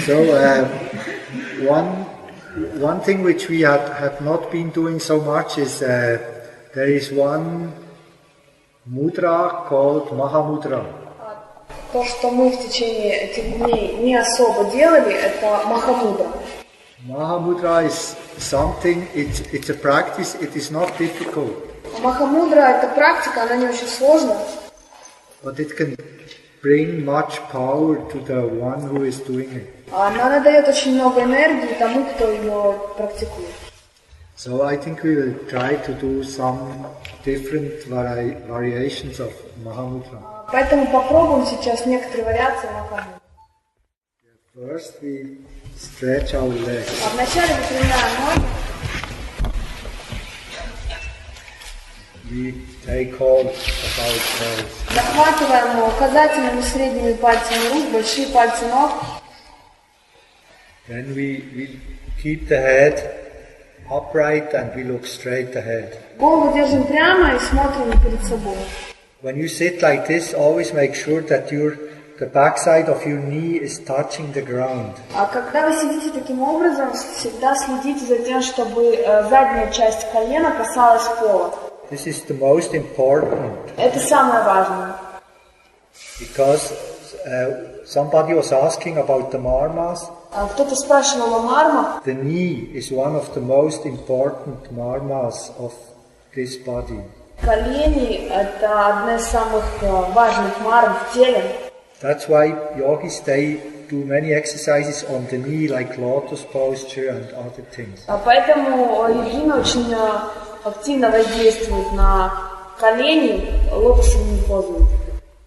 So one thing which we have not been doing so much is there is one mudra called Mahamudra. То, что мы в течение этих дней не особо делали, это Махамудра. Mahamudra is something, it's a practice, it is not difficult. Махамудра – это практика, она не очень сложная. But it can bring much power to the one who is doing it. Но она дает очень много энергии тому, кто ее практикует. So I think we will try to do some different variations of Mahamudra. Поэтому попробуем сейчас некоторые вариации Махамудра. First we stretch our legs. Вначале выпрямляем ноги. We take hold of our toes. Захватываем указательными и средними пальцами рук, большие пальцы ног. Then we keep the head upright and we look straight ahead. Голову держим прямо и смотрим перед собой. When you sit like this, always make sure that the backside of your knee is touching the ground. А когда вы сидите таким образом, всегда следите за тем, чтобы задняя часть колена касалась пола. This is the most important. Это самое важное. Because somebody was asking about the marmas. Кто-то спрашивал о мармах. The knee is one of the most important marmas of this body. Колени – это одна из самых важных марм в теле. That's why yogis, they do many exercises on the knee, like lotus posture and other things. Поэтому йогины очень активно воздействуют на колени лотосовыми позами.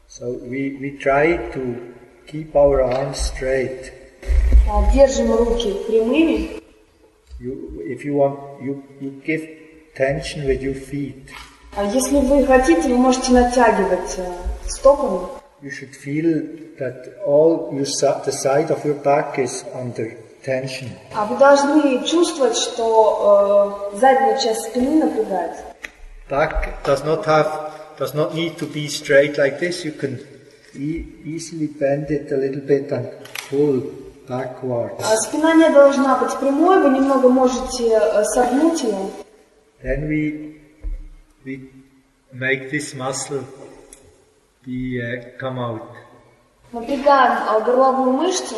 So we try to keep our arms straight. Держим руки прямыми. If you want, you give tension with your feet. Если вы хотите, вы можете натягивать стопами. You should feel that all the side of your back is under tension. Вы должны чувствовать, что задняя часть спины напрягается. Back does not need to be straight like this. You can easily bend it a little bit and pull backwards. Спина не должна быть прямой, вы немного можете согнуть ее. Then we make this muscle come out. Напрягаем горловую мышцу.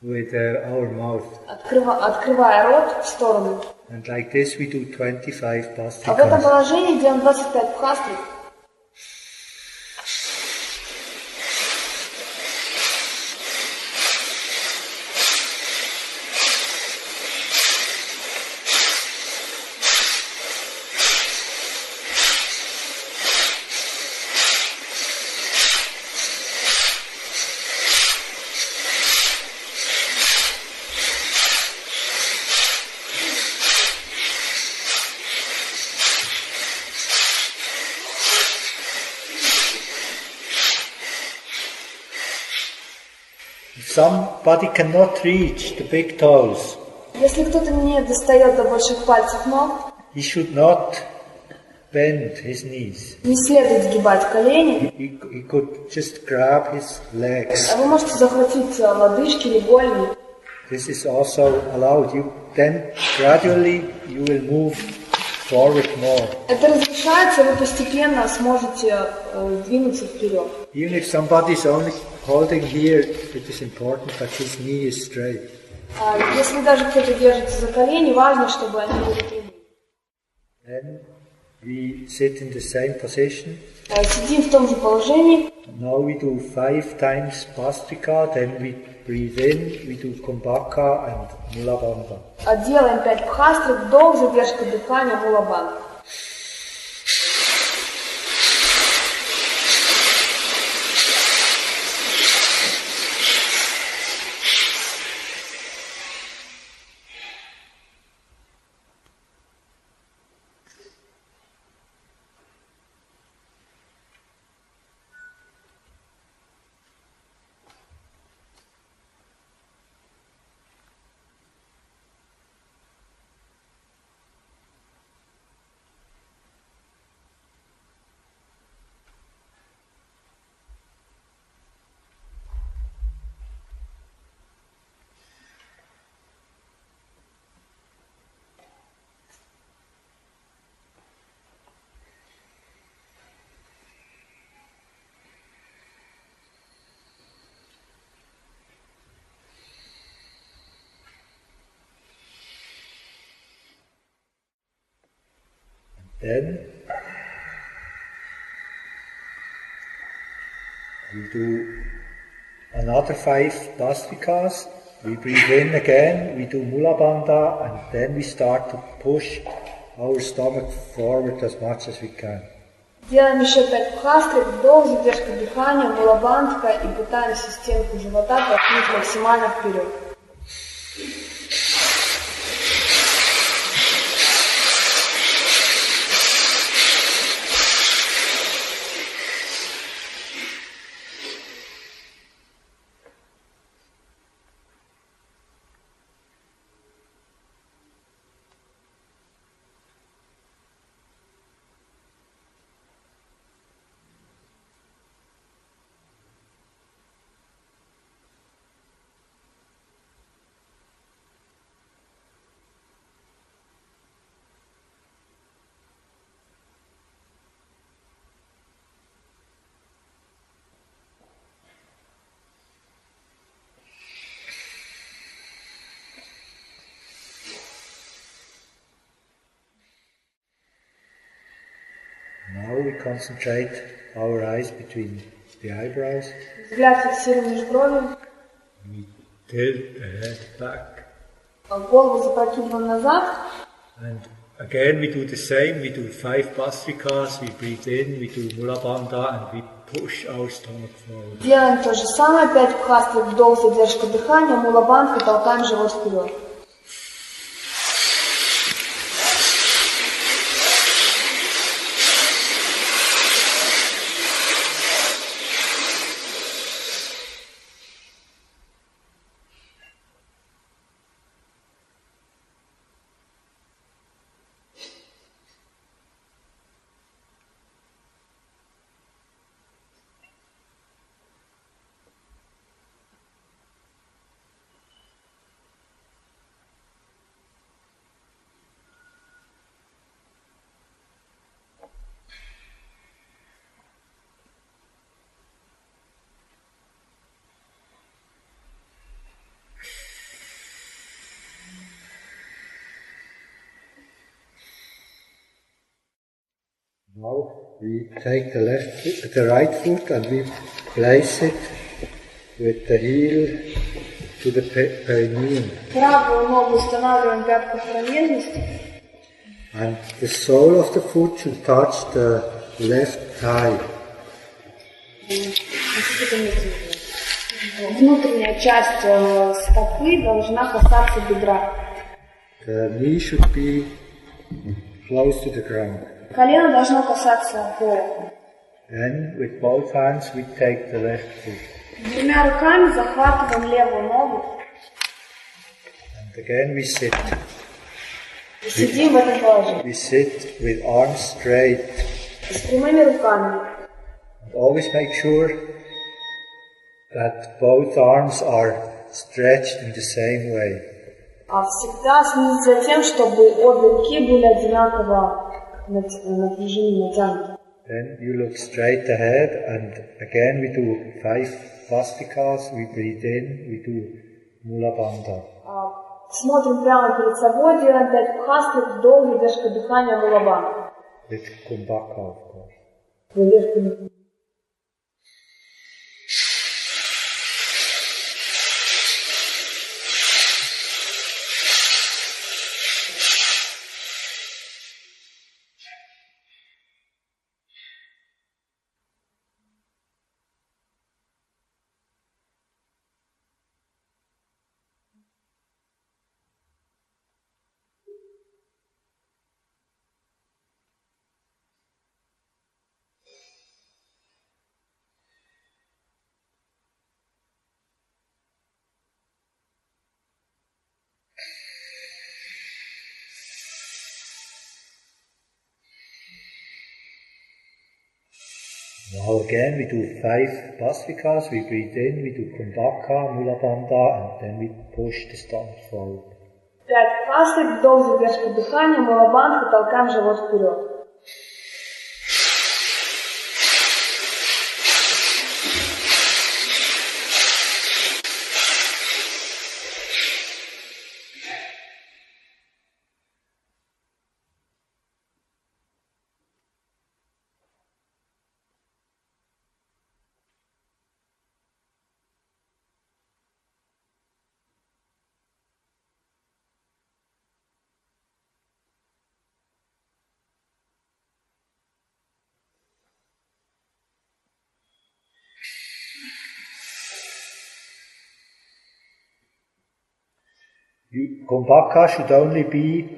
With our mouth. Открывая рот в сторону. And like this we do 25 pastrikas. В этом положении делаем 25 пхастрик. If somebody cannot reach the big toes, если кто-то не достает до больших пальцев ног, he should not bend his knees. Не следует сгибать колени. He could just grab his legs. Вы можете захватить лодыжки или голени. This is also allowed. Then gradually you will move forward more. Это разрешается, вы постепенно сможете двинуться вперед. Even if somebody is only holding here, it is important that his knee is straight. Если даже кто-то держится за колени, важно, чтобы они были прямыми. Then we sit in the same position. Сидим в том же положении. Now we do 5 times Pastrika, then we breathe in, we do Kumbhaka and Mulabandha. Делаем 5 пхастрик, вдох, задержка дыхания, мулабандха. Then we do another 5 Bhastrikas. We breathe in again, we do Mula Bandha, and then we start to push our stomach forward as much as we can. Делаем еще 5 бхастрик, вдох, задержка дыхания, мулабандха и пытаемся стенку живота толкнуть максимально вперед. Now we concentrate our eyes between the eyebrows. Взгляд фиксируем между бровью. We tilt the head back. Голову запрокидываем назад. And again we do the same. We do 5 Bhastrikas. We breathe in, we do Mula Bandha, and we push our stomach forward. Делаем то же самое, 5 бхастрик, вдох, задержка дыхания, мулабандха, толкаем живот вперед. Now we take the right foot and we place it with the heel to the perineum. Правую ногу устанавливаем пятку в промежности. And the sole of the foot should touch the left thigh. Внутренняя часть стопы должна касаться бедра. The knee should be close to the ground. Колено должно касаться пола. Then with both hands we take the left foot. Двумя руками захватываем левую ногу. And again we sit. И сидим в этом положении. We sit with arms straight. С прямыми руками. And always make sure that both arms are stretched in the same way. А всегда следить за тем, чтобы обе руки были одинаково напряжены, натянуты. Then you look straight ahead, and again we do 5 Vastikas, we breathe in, we do Mula Bandha. Смотрим прямо перед собой, делаем 5 бхастрик, вдох, задержка дыхания, мулабандха. With Kumbhaka, of course. Задержка дыхания. Now again we do 5 Vastikas, we breathe in, we do Kumbhaka, Mula Bandha, and then we push the stomach forward. 5 бхастрик, вдох, задержка дыхания, мулабандха, толкаем живот вперед. Kumbhaka should only be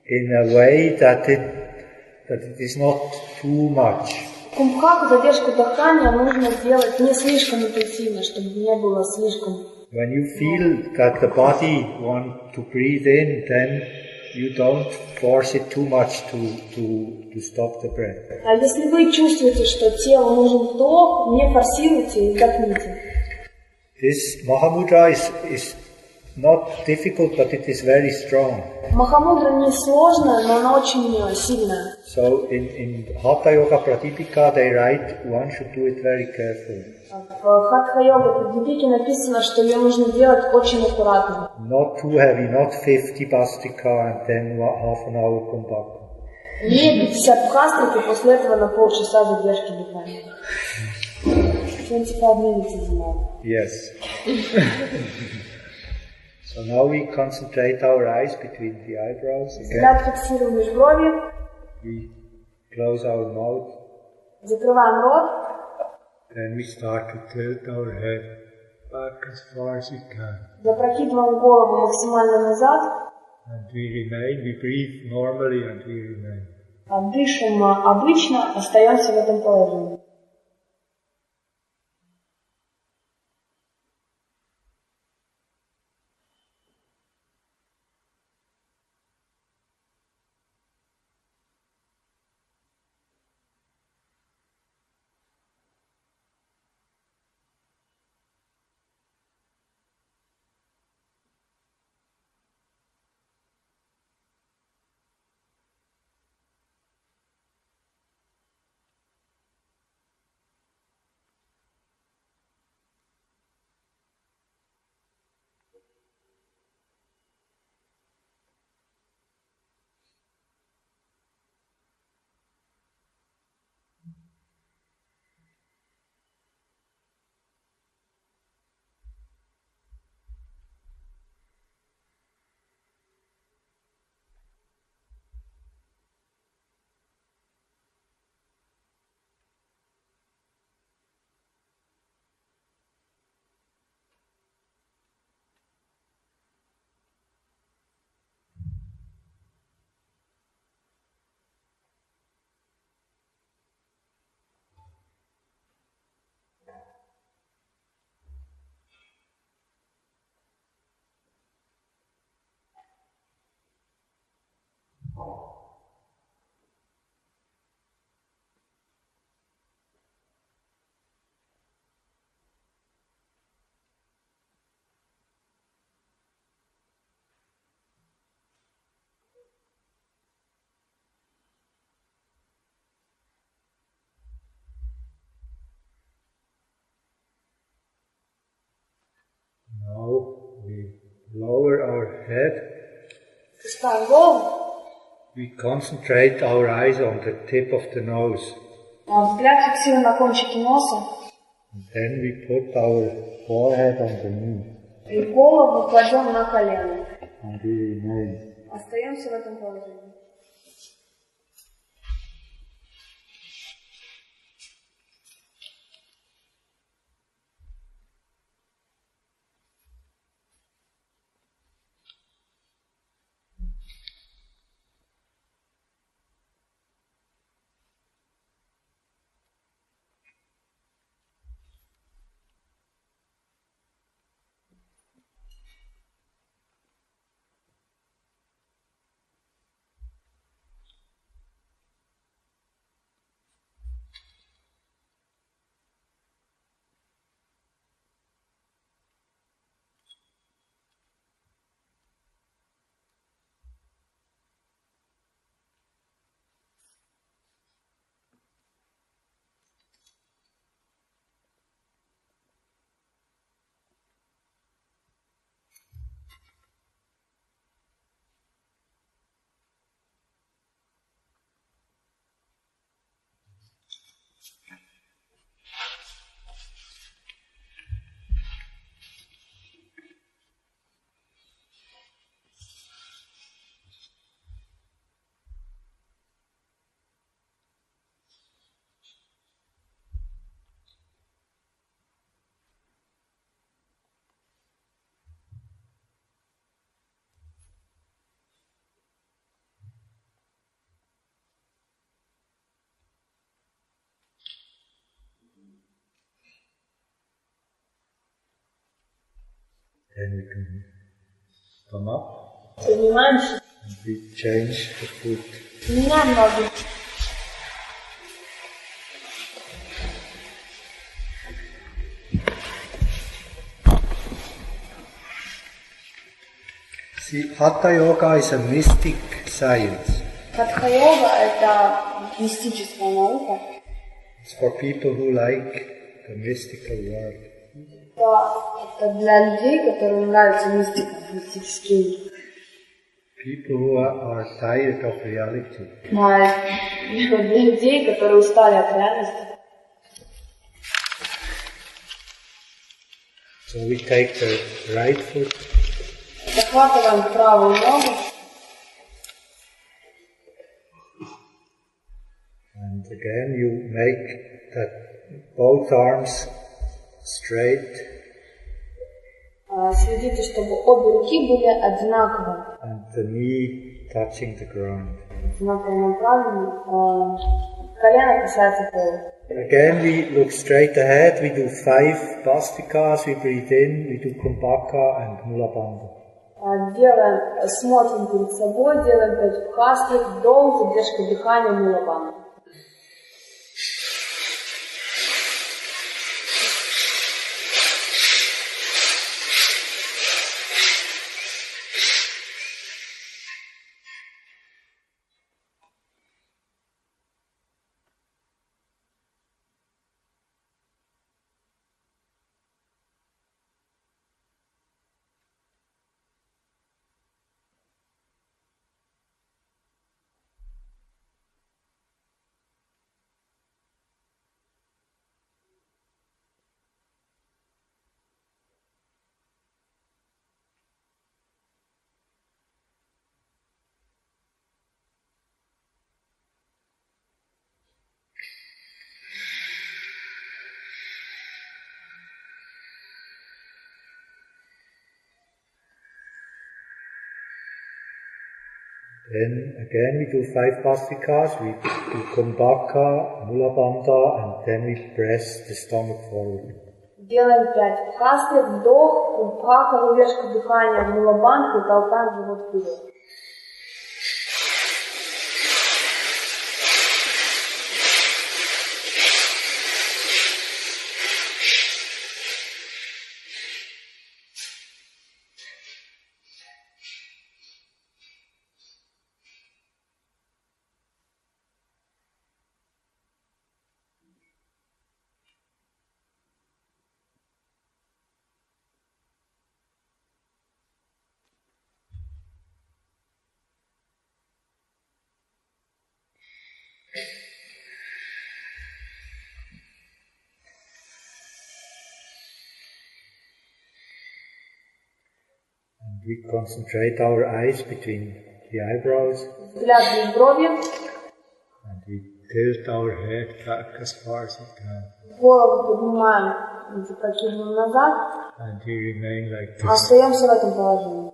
in a way that it is not too much. Кумбхаку, задержку дыхания, нужно делать не слишком интенсивно, чтобы не было слишком. When you feel that the body wants to breathe in, then you don't force it too much to stop the breath. А если вы чувствуете, что телу нужен вдох, не форсируйте и вдохните. This Mahamudra is not difficult, but it is very strong. Махамудра не сложная, но она очень сильная. So in Hatha Yoga Pradipika they write one should do it very carefully. В Хатха-йоге Прадипике написано, что ее нужно делать очень аккуратно. Not too heavy, not 50 Bhastrika and then half an hour Kumbhaka. Не 50 бхастрики, после этого на полчаса задержки дыхания. 25 minutes is enough. Yes. So now we concentrate our eyes between the eyebrows again. Взгляд фиксируем межброви. We close our mouth. Закрываем рот. Then we start to tilt our head back as far as we can. Запрокидываем голову максимально назад. And we remain, we breathe normally and we remain. Дышим обычно, остаемся в этом положении. Now we lower our head. Опускаем голову. We concentrate our eyes on the tip of the nose. Взгляд фиксируем на кончике носа. And then we put our forehead underneath. И голову кладем на колено. And we remain. Остаемся в этом положении. Then we can come up Поднимаемся. and we change the foot. Меняем ноги. See, Hatha Yoga is a mystic science. Хатха-йога – это мистическая наука. It's for people who like the mystical world. Это для людей, которым нравится мистика, мистический мир. People who are tired of reality. Для людей, которые устали от реальности. So we take the right foot Захватываем правую ногу. and again you make that both arms straight Следите, чтобы обе руки были одинаковые. and the knee touching the ground. Одинаково направлены. Колено касается пола. Again we look straight ahead, we do 5 Bastikas, we breathe in, we do Kumbhaka and Mula Bandha. Смотрим перед собой, делаем 5 бхастрик, вдох, задержка дыхания, мула-бандха. Then again we do 5 Bastikas, we do Kumbhaka, Mula Bandha and then we press the stomach forward. Делаем 5 бхастрик, вдох, кумбхака, задержка дыхания, мула-бандха и толкаем живот вперед. And we concentrate our eyes between the eyebrows Взгляд без брови, and we tilt our head back as far as we can. голову поднимаем, запрокидываем назад, And we remain like this. остаемся в этом положении.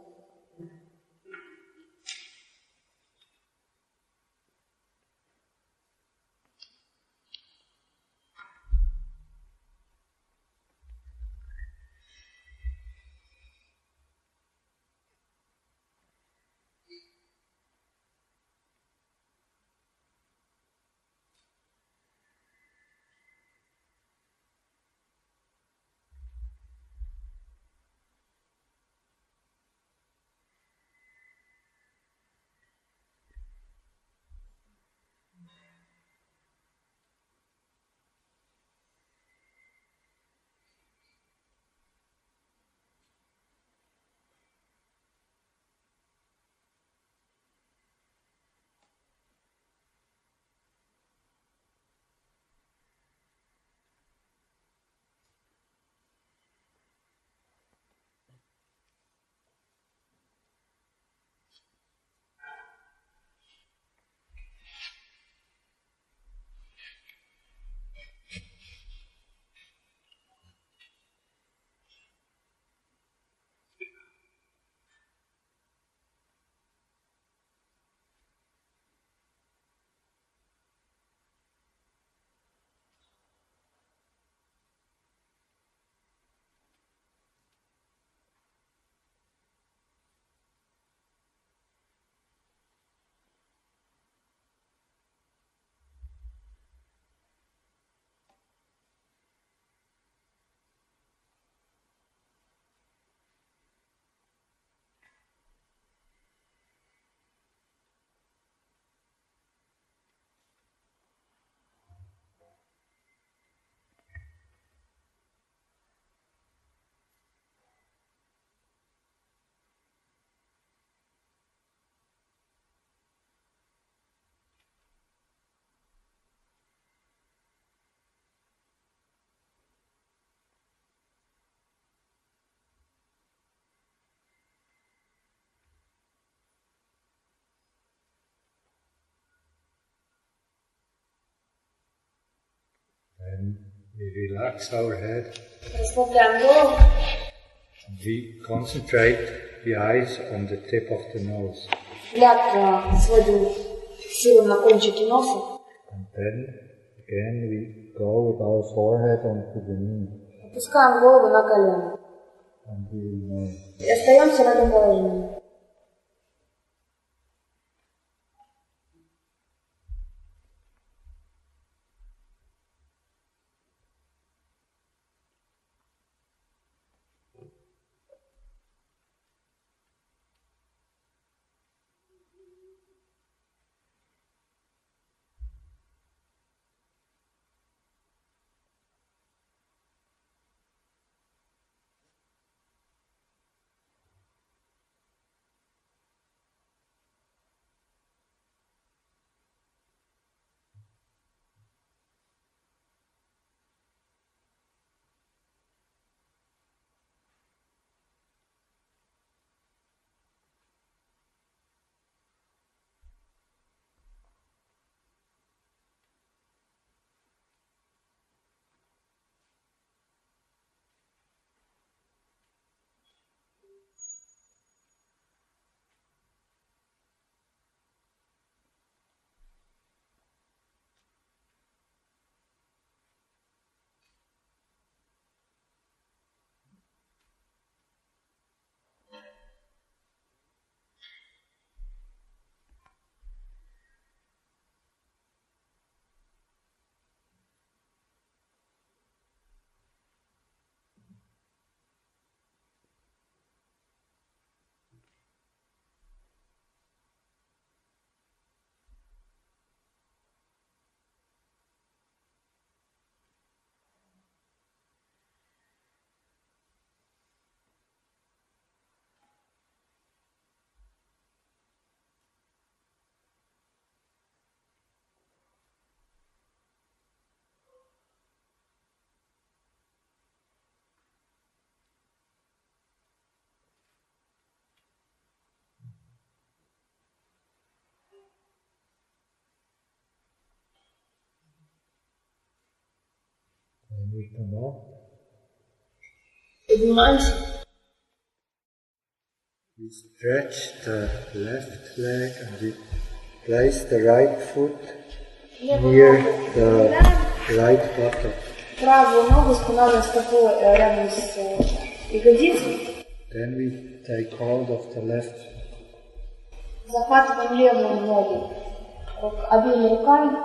relax our head. Расслабляем голову. And we concentrate the eyes on the tip of the nose. Взгляд сводим, фиксируем на кончике носа. And then again we go with our forehead onto the knee. Опускаем голову на колено. And we remain. И остаемся в этом положении. And we come up. Поднимаемся. We stretch the left leg and we place the right foot near the right buttock. Правую ногу устанавливаем стопу рядом с ягодицей. Then we take hold of the left. Захватываем левую ногу обеими руками.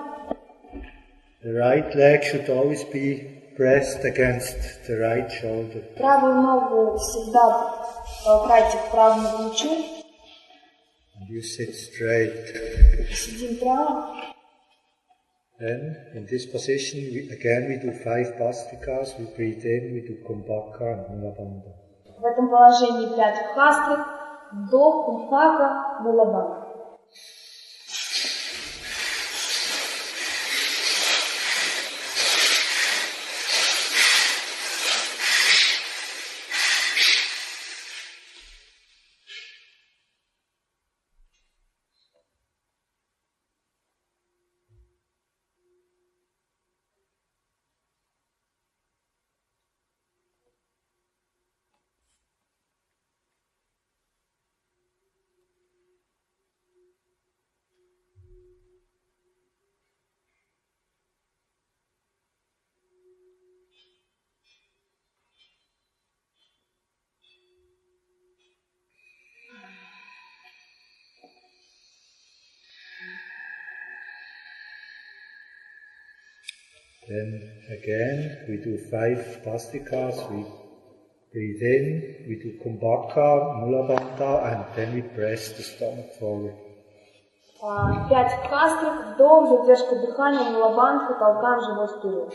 The right leg should always be pressed against the right shoulder. Правую ногу всегда толкайте к правому плечу. And you sit straight. Сидим прямо. Then, in this position, we do 5 Bastrikas. We breathe in, we do Kumbhaka and Mula Bandha. В этом положении 5 бхастрик, вдох, кумбхака, мула бандха. Then again, we do 5 Bastrikas. We breathe in, we do Kumbhaka, Mula Bandha, and then we press the stomach forward. 5 бхастрик, вдох, задержка дыхания, мула бандха, толкаем живот вперед.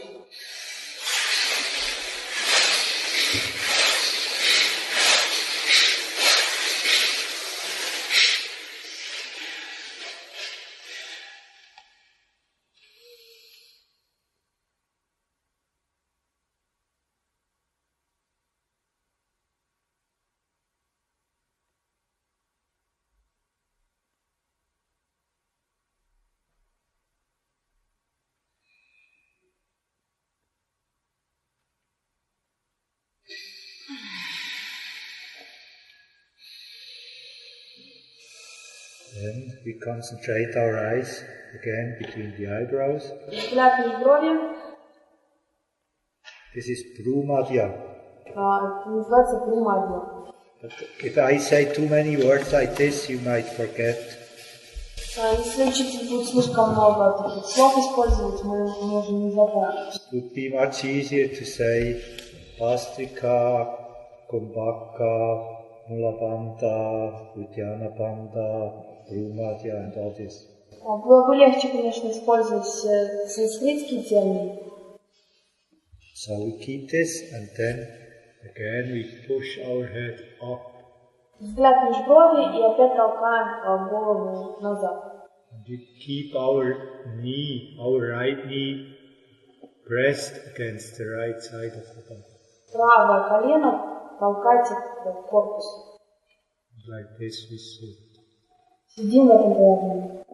Then we concentrate our eyes again between the eyebrows. Взгляд между брови. This is Brumadhya. Это называется Брумадья. But if I say too many words like this, you might forget. Если учитель будет слишком много таких слов использовать, мы можем не запомнить. It would be much easier to say Bastrika, Kumbhaka, Mulabandha, Udyanabandha, Brumadhya and all this. Было бы легче, конечно, использовать санскритские термины. So we keep this and then again we push our head up. Взгляд между брови и опять толкаем голову назад. And we keep our knee, our right knee, pressed against the right side of the body. Правое колено толкайте в корпус. Like this we sit. Сидим в этом положении.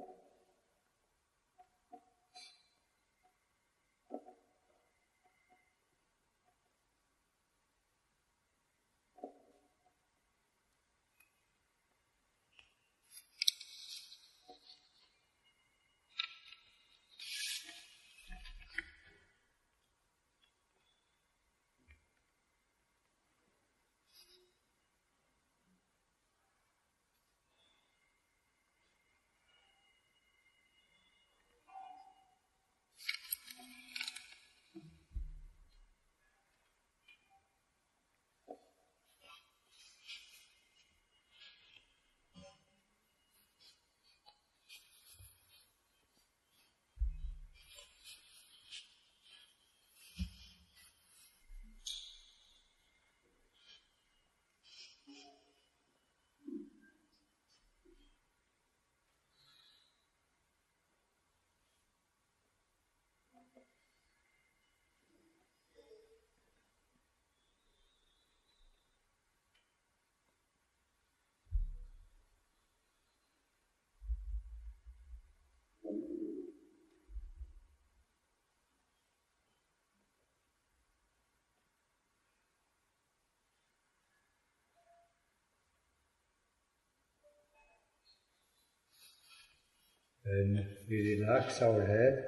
When we relax our head,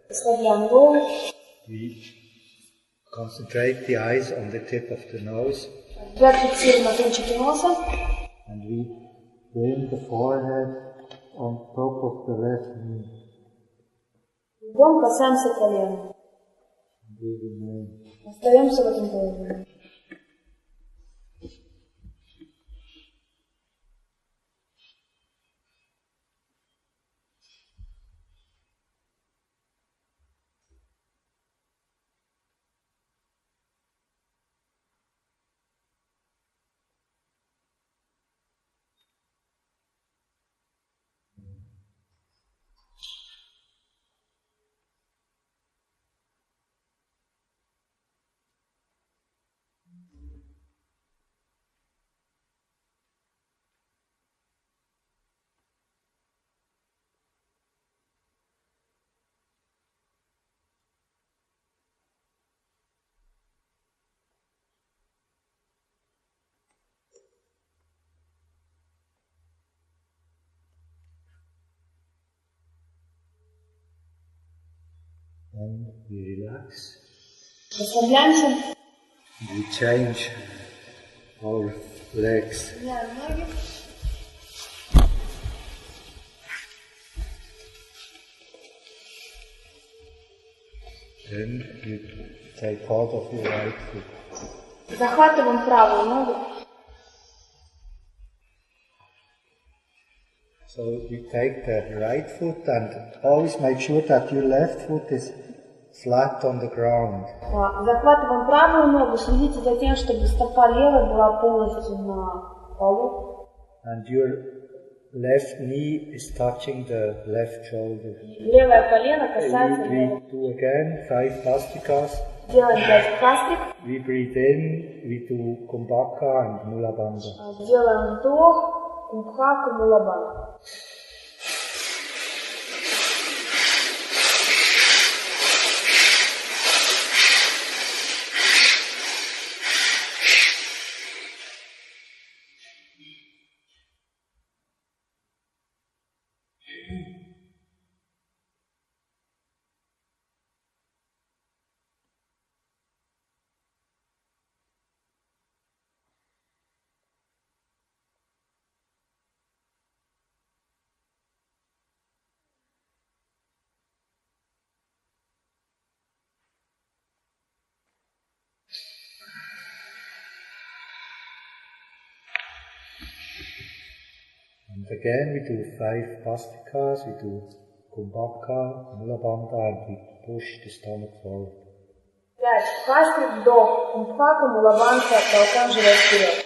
Расслабляем голову. we concentrate the eyes on the tip of the nose. Взгляд фиксируем на кончике носа. And we bring the forehead on top of the left knee. Лбом касаемся колена. And we remain. Остаемся в этом положении. And we relax. Расслабляемся. We change our legs. Меняем ноги. Then you take hold of your right foot. Захватываем правую ногу. So you take the right foot and always make sure that your left foot is flat on the ground. Захватываем правую ногу, следите за тем, чтобы стопа левой была полностью на полу. And your left knee is touching the left shoulder. Левое колено касается левого. We do again 5 Bastrikas. Делаем 5 кастрик. We breathe in, we do Kumbhaka and Mulabandha. Делаем вдох, кумбхаку, мулабандха. And again we do 5 Bastrikas, we do Kumbhaka, Mula Bandha, and we push the stomach forward. 5. Хастрик, вдох, кумбхака, мулабандха, толкаем живот вперед.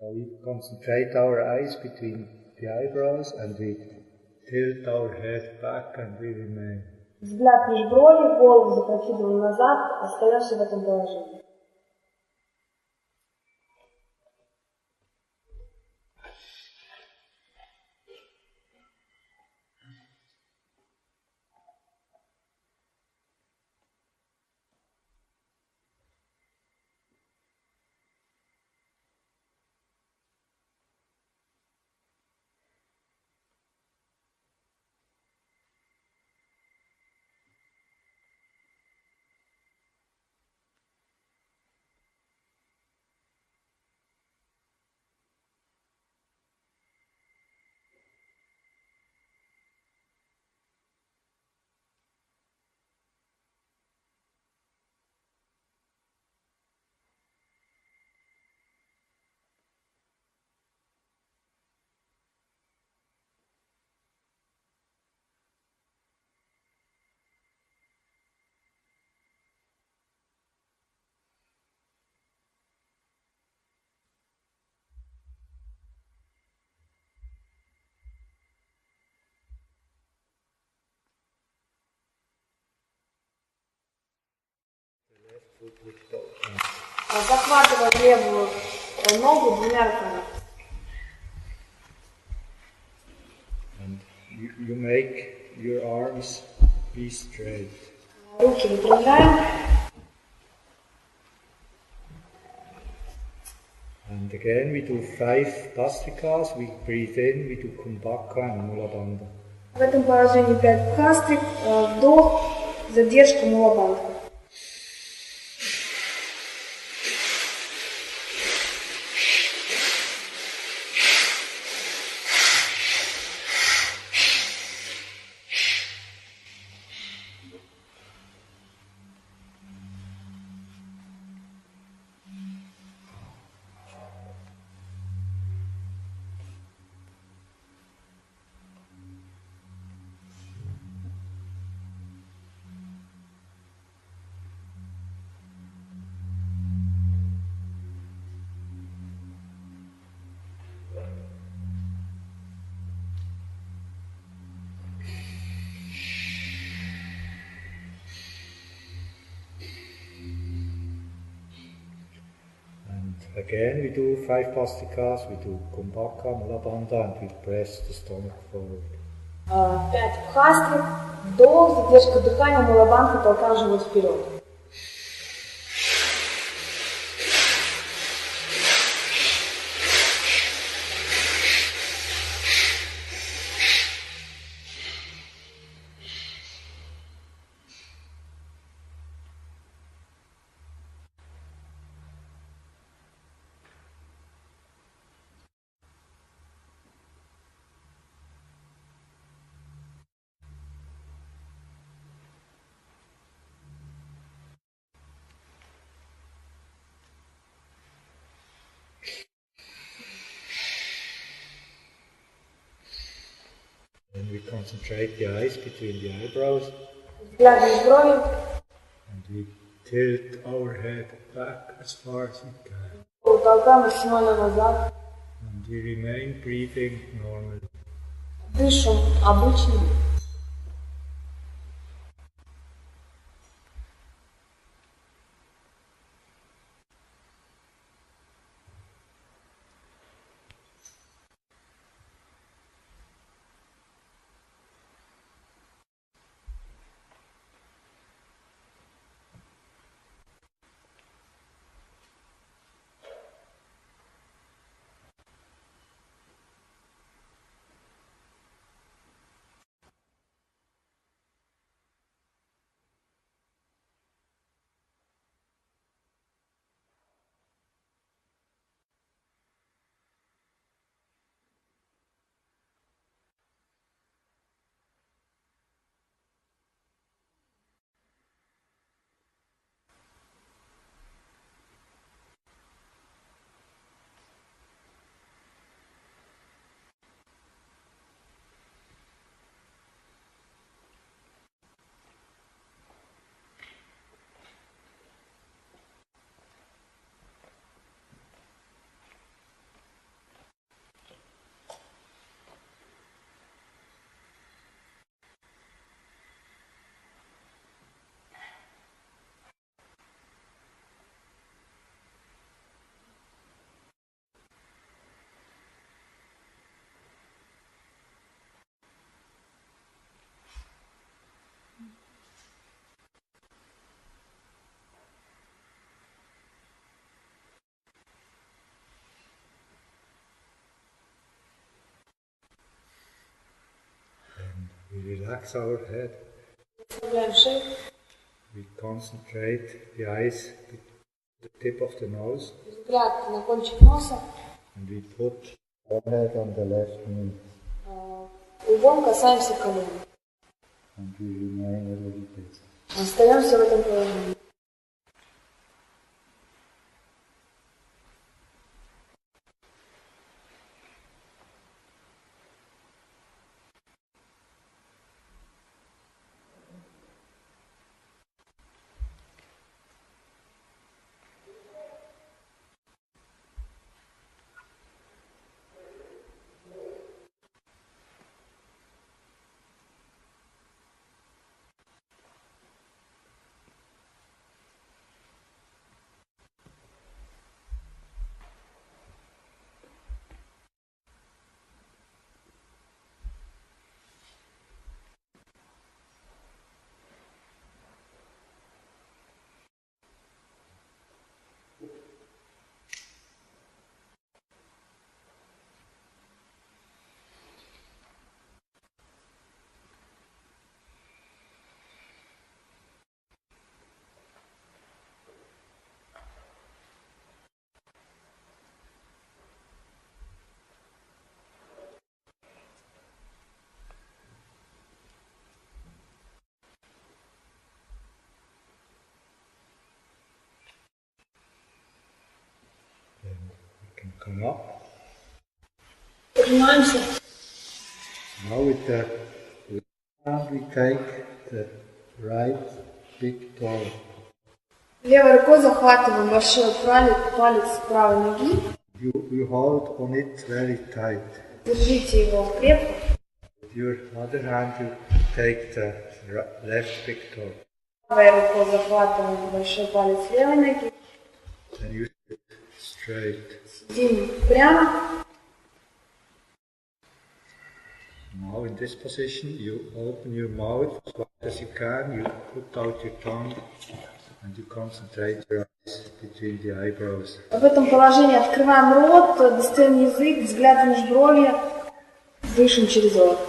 So we concentrate our eyes between the eyebrows and we tilt our head back and we remain. Взгляд меж брови, голову запрокидываем назад, остаешься в этом положении. Захватывая левую ногу двумя руками. And you make your arms be straight. Руки выпрямляем. And again we do 5 Bastrikas, we breathe in, we do Kumbhaka and Mula Bandha. В этом положении 5 хастрик, вдох, задержка, мулабандха. Again we do 5 Bastrikas, we do Kumbhaka, Mula Bandha, and we press the stomach forward. 5 хастрик, вдох, задержка дыхания, мулабандха, толкаем живот вперед. Then we concentrate the eyes between the eyebrows. Взгляд меж брови. And we tilt our head back as far as we can. Толкаем максимально назад. And we remain breathing normally. Дышим обычно. relax our head. Расслабляем шею. We concentrate the eyes to the tip of the nose. Взгляд на кончик носа. And we put our head on the left knee. Лбом касаемся колена. And we remain a little bit. Остаемся в этом положении. Come up. Поднимаемся. Now with the left hand we take the right big toe. Левой рукой захватываем большой палец правой ноги. You hold on it very tight. Держите его крепко. With your other hand you take the left big toe. Правой рукой захватываем большой палец левой ноги. Then you sit straight. Сидим прямо. Now in this position you open your mouth as wide as you can, you put out your tongue and you concentrate your eyes between the eyebrows. В этом положении открываем рот, достаем язык, взгляд в межбровье, дышим через рот.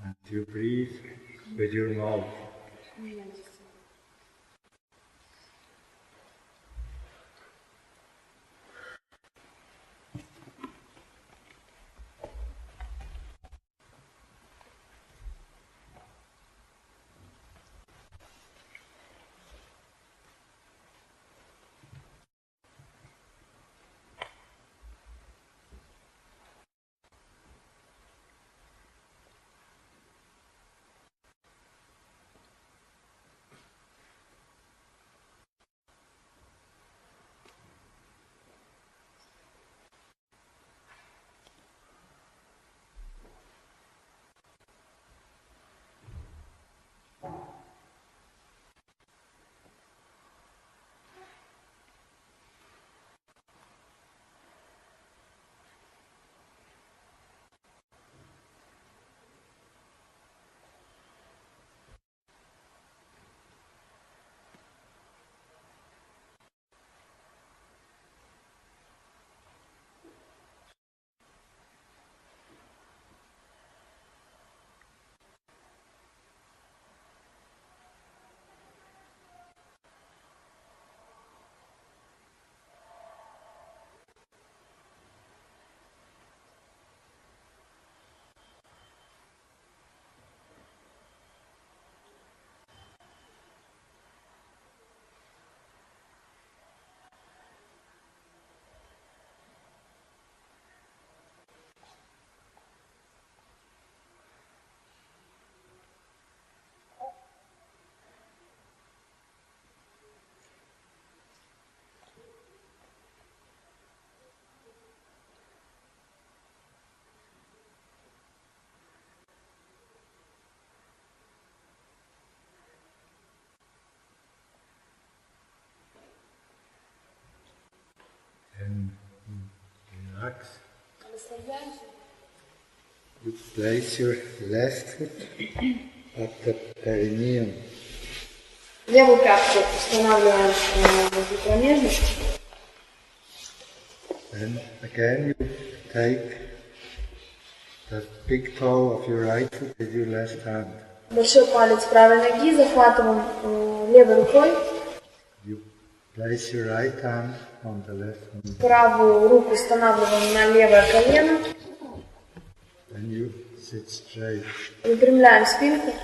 And you breathe with your mouth. Then relax. You place your left foot at the perineum. Левую пятку устанавливаем возле промежности. Then again you take the big toe of your right foot with your left hand. Большой палец правой ноги захватываем левой рукой. You place your right hand on the left hand. Правую руку устанавливаем на левое колено. Then you sit straight. Выпрямляем спинку.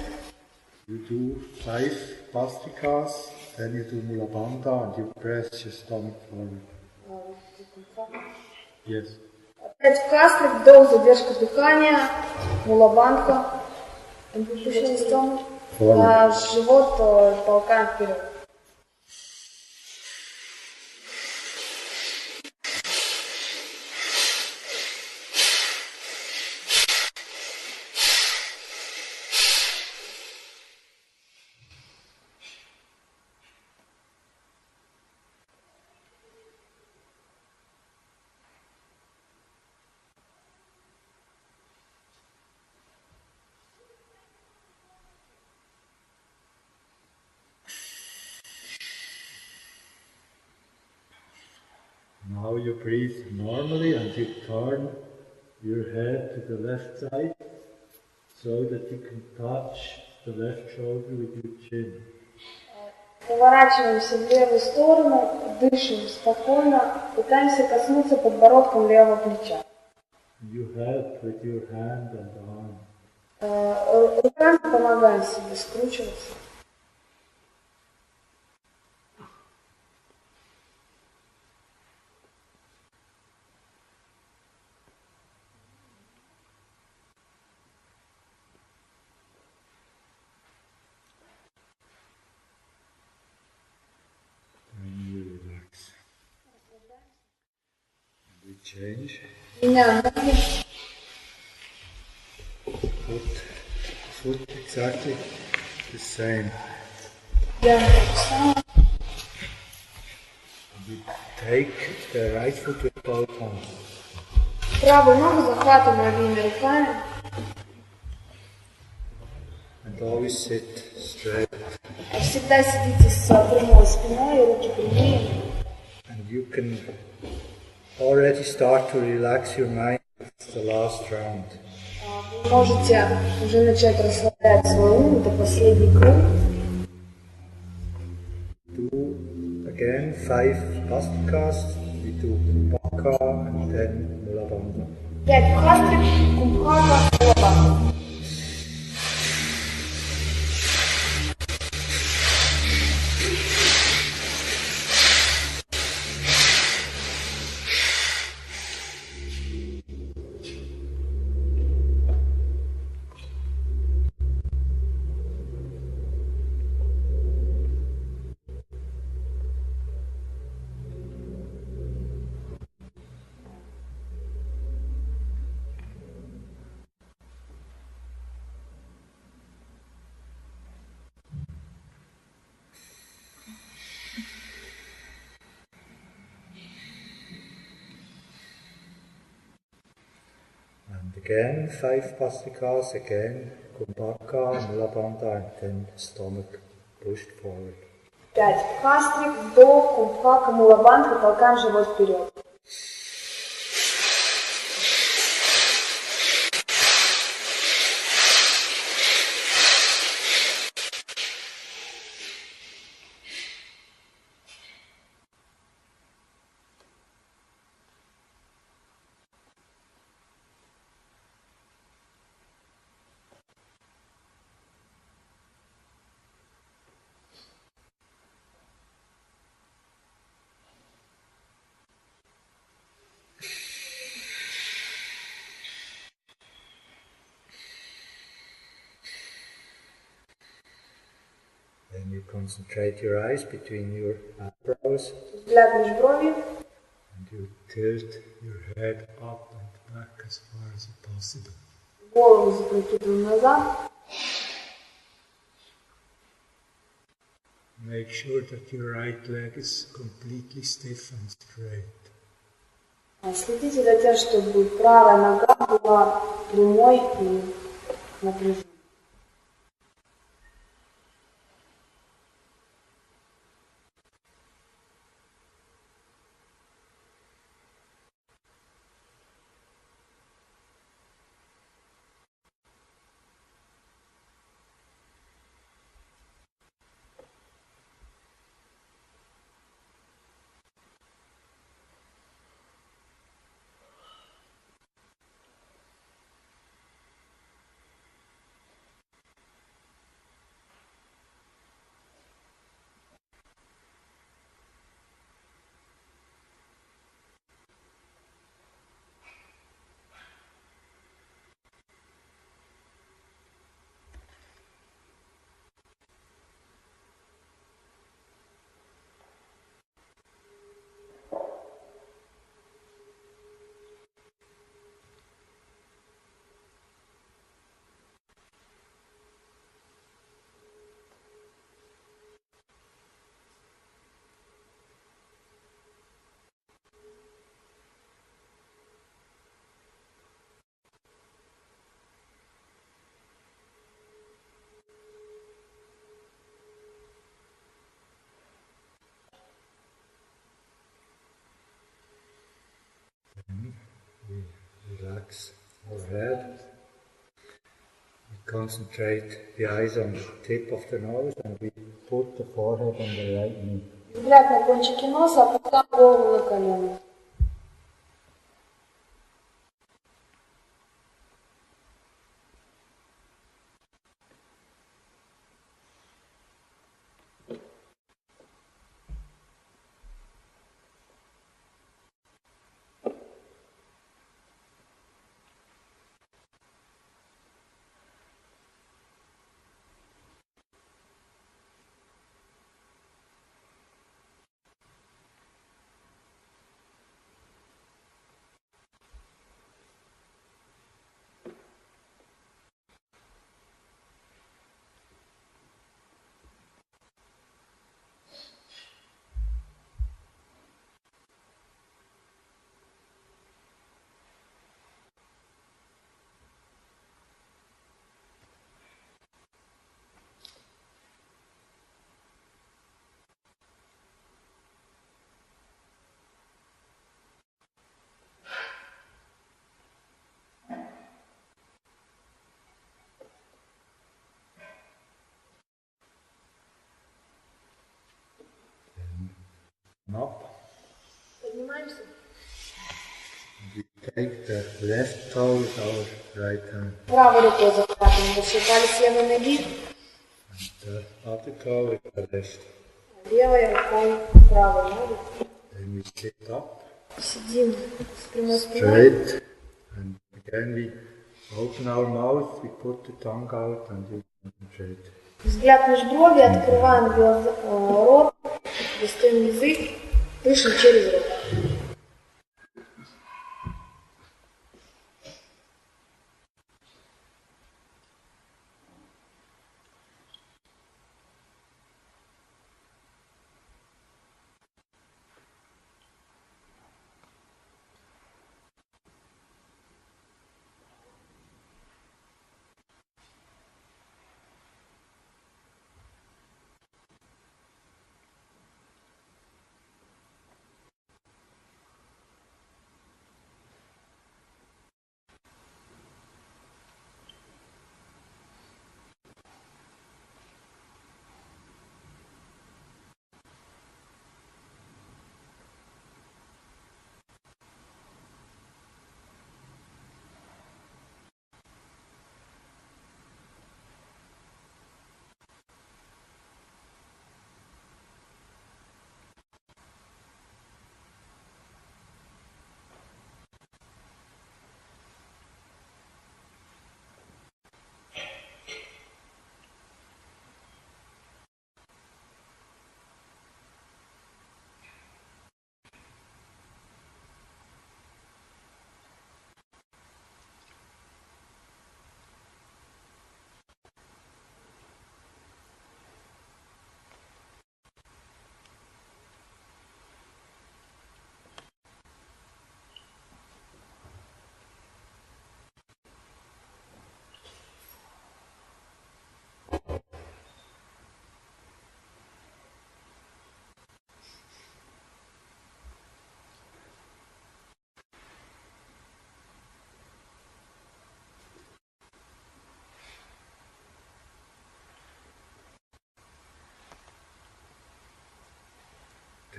You do 5 Bastrikas, then you do Mula Bandha and you press your stomach forward. Yes. 5 кастрик, вдох, задержка дыхания, мула-бандха. А живот толкаем вперед. Now you breathe normally and you turn your head to the left side so that you can touch the left shoulder with your chin. Поворачиваемся в левую сторону, дышим спокойно, пытаемся коснуться подбородком левого плеча. You help with your hand and arm. Руками помогаем себе скручиваться. Change. Меняем ноги. Foot exactly the same. Делаем то же самое. You take the right foot with both hands. Правую ногу захватываем обеими руками. And always sit straight. Всегда сидите с прямой спиной и руки прямые. And you can already start to relax your mind. It's the last round. Вы можете уже начать расслаблять свой ум, это последний круг. Do again 5 Bastrikas. We do Kumbhaka and then Mula Bandha. 5 кастрик, кумбхака, мула-бандха. And again 5 Bastrikas, again Kumbhaka, Mula Bandha and then stomach pushed forward. 5 кастрик, вдох, кумбхака, мула-бандха, толкаем живот вперед. Then you concentrate your eyes between your eyebrows. Взгляд между бровью. And you tilt your head up and back as far as possible. Голову запрокидываем назад. Make sure that your right leg is completely stiff and straight. Следите за тем, чтобы правая нога была прямой и напряженной. concentrate the eyes on the tip of the nose and we put the forehead on the right knee. Взгляд на кончики носа, а потом голову на колено. Up. Поднимаемся. We take the left toe with our right hand. Правой рукой захватываем большой палец левой ноги. The other toe with the left. Левой рукой правой ноги. Then we sit up. Сидим с прямой спиной. Straight. And again we open our mouth, we put the tongue out and we concentrate. Взгляд между брови, открываем рот, достаем язык, дышим через рот.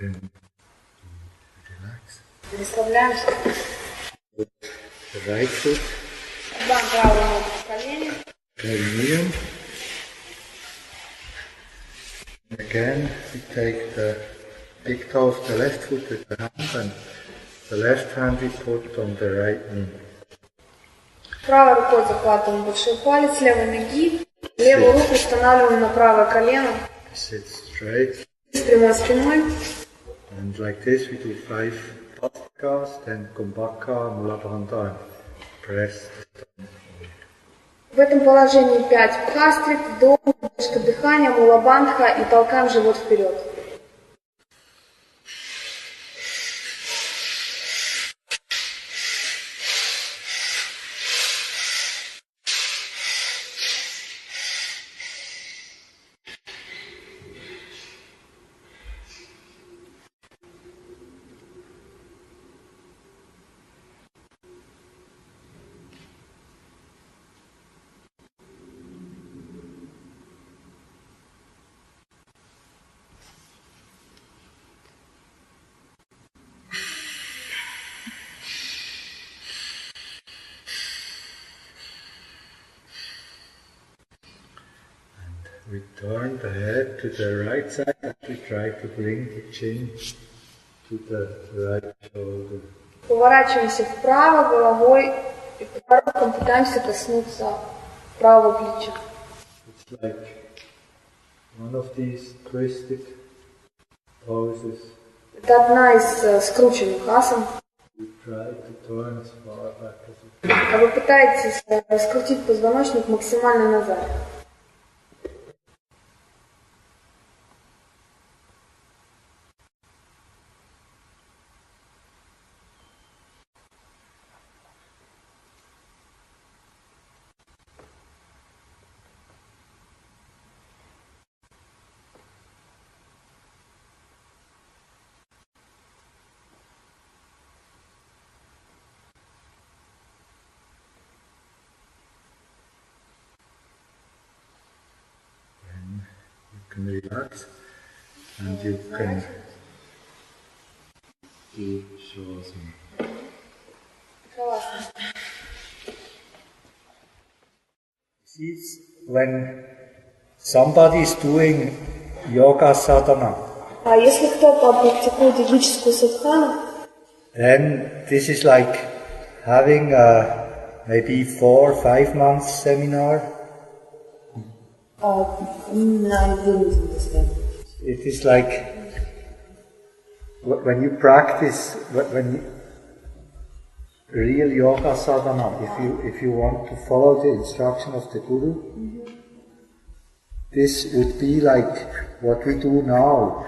Then relax. Расслабляемся. Put the right foot Даем правую ногу в колени. medium. Again, we take the big toe of the left foot with the hand and the left hand we put on the right knee. Правой рукой захватываем большой палец левой ноги. Левую руку устанавливаем на правое колено. Sit straight. С прямой спиной. And like this we do 5 pastikas, then kumbhaka, mula bandha, and press the stomach. В этом положении 5 пхастрик, вдох, дыхание, мулабандха и толкаем живот вперед. We turn the head to the right side and we try to bring the chin to the right shoulder. Поворачиваемся вправо головой и подбородком пытаемся коснуться правого плеча. It's like one of these twisted poses. Это одна из скрученных асан. You try to turn as far back as you can. А вы пытаетесь раскрутить позвоночник максимально назад. You can relax and you can do shavasana. See, when somebody is doing yoga sadhana, А если кто-то практикует йогическую садхану, then this is like having a maybe 4 or 5 months seminar. I didn't understand. It is like when you practice, when you, real yoga sadhana, if you want to follow the instruction of the Guru, this would be like what we do now,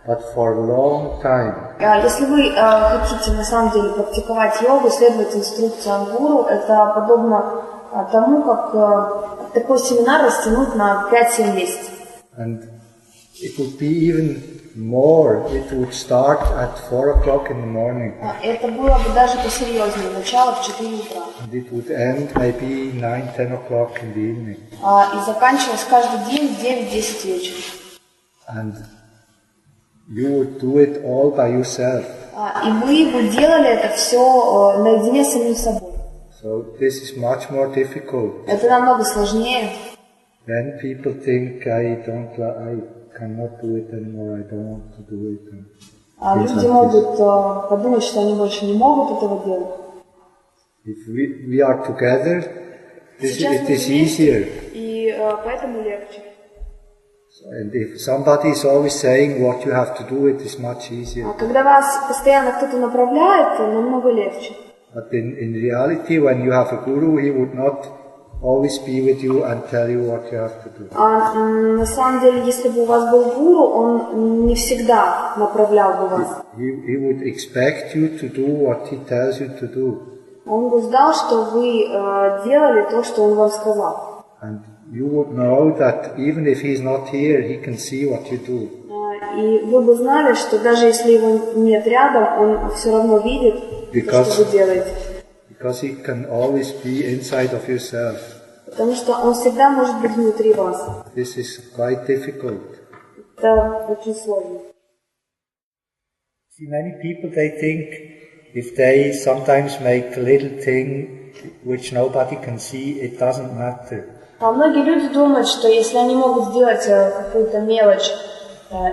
but for a long time. Если вы хотите на самом деле практиковать йогу, следовать инструкциям гуру, это подобно тому, как такой семинар растянуть на 5-7 месяцев. And it would be even more, it would start at 4 o'clock in the morning. Это было бы даже посерьезнее, начало в 4 утра. And it would end maybe 9-10 o'clock in the evening. И заканчивалось каждый день в 9-10 вечера. And you would do it all by yourself. И вы бы делали это все наедине с самим собой. So this is much more difficult. Это намного сложнее. Then people think I cannot do it anymore, I don't want to do it. Люди могут подумать, что они больше не могут этого делать. If we are together, it is easier. И поэтому легче. And if somebody is always saying what you have to do, it is much easier. Когда вас постоянно кто-то направляет, намного легче. But in reality, when you have a guru, he would not always be with you and tell you what you have to do. На самом деле, если бы у вас был гуру, он не всегда направлял бы вас. He would expect you to do what he tells you to do. Он бы ждал, что вы делали то, что он вам сказал. And you would know that even if he's not here, he can see what you do. И вы бы знали, что даже если его нет рядом, он все равно видит то, что вы делаете. Because he can always be inside of yourself. Потому что он всегда может быть внутри вас. This is quite difficult. Это очень сложно. See, many people, they think if they sometimes make a little thing which nobody can see, it doesn't matter. А многие люди думают, что если они могут сделать какую-то мелочь,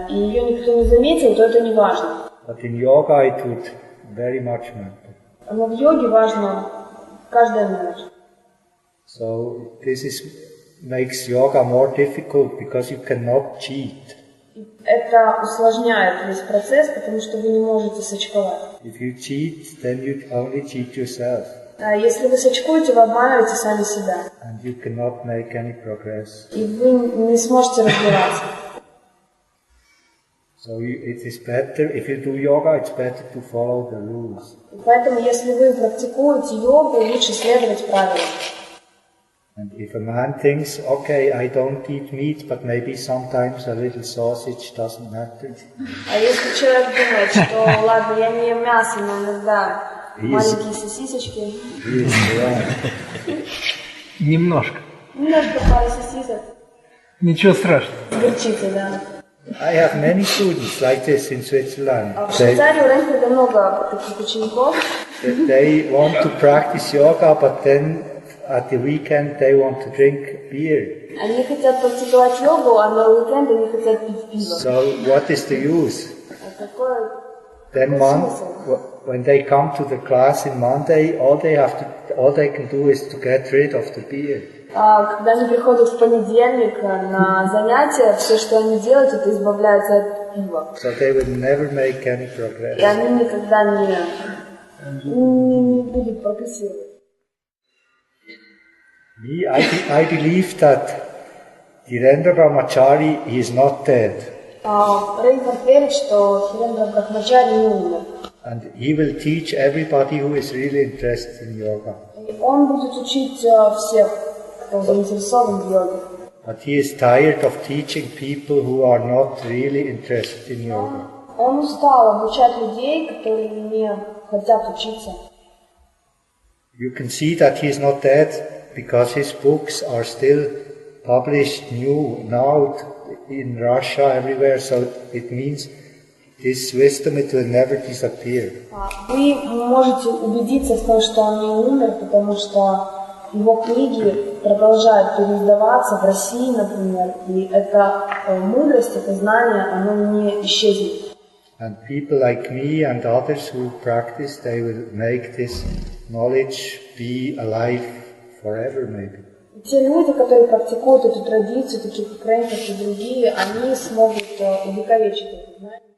и ее никто не заметил, то это не важно. But in yoga it would very much matter. Но в йоге важно каждая мелочь. So this makes yoga more difficult because you cannot cheat. Это усложняет весь процесс, потому что вы не можете сочковать. If you cheat, then you only cheat yourself. Если вы сочкуете, вы обманываете сами себя. And you cannot make any progress. И вы не сможете развиваться. So it is better, if you do yoga, it's better to follow the rules. Поэтому, если вы практикуете йогу, лучше следовать правилам. And if a man thinks, okay, I don't eat meat, but maybe sometimes a little sausage doesn't matter. А если человек думает, что ладно, я не ем мясо, но иногда маленькие сосисочки. Немножко. Немножко пары сосисок. Ничего страшного. С горчицей, да. I have many students like this in Switzerland. В Швейцарии у Рейнхарда много таких учеников. They want to practice yoga, but then at the weekend they want to drink beer. Они хотят практиковать йогу, а на уикенд они хотят пить пиво. So what is the use? Какой Then when they come to the class in Monday, all they can do is to get rid of the beer. Когда они приходят в понедельник на занятия, все, что они делают, это избавляются от пива. So they will never make any progress. И они никогда не будут прогрессировать. I believe that Dhirendra Brahmachari is not dead. Рейнхард верит, что Dhirendra Brahmachari не умер. And he will teach everybody who is really interested in yoga. И он будет учить всех, кто заинтересован в йоге. But he is tired of teaching people who are not really interested in yoga. Он устал обучать людей, которые не хотят учиться. You can see that he is not dead because his books are still published new now in Russia, everywhere, so it means this wisdom, it will never disappear. Вы можете убедиться в том, что он не умер, потому что его книги продолжают переиздаваться в России, например, и эта мудрость, это знание, оно не исчезнет. And people like me and others who practice, they will make this knowledge be alive forever, maybe. Те люди, которые практикуют эту традицию, такие как Рейнхард и другие, они смогут увековечить это знание.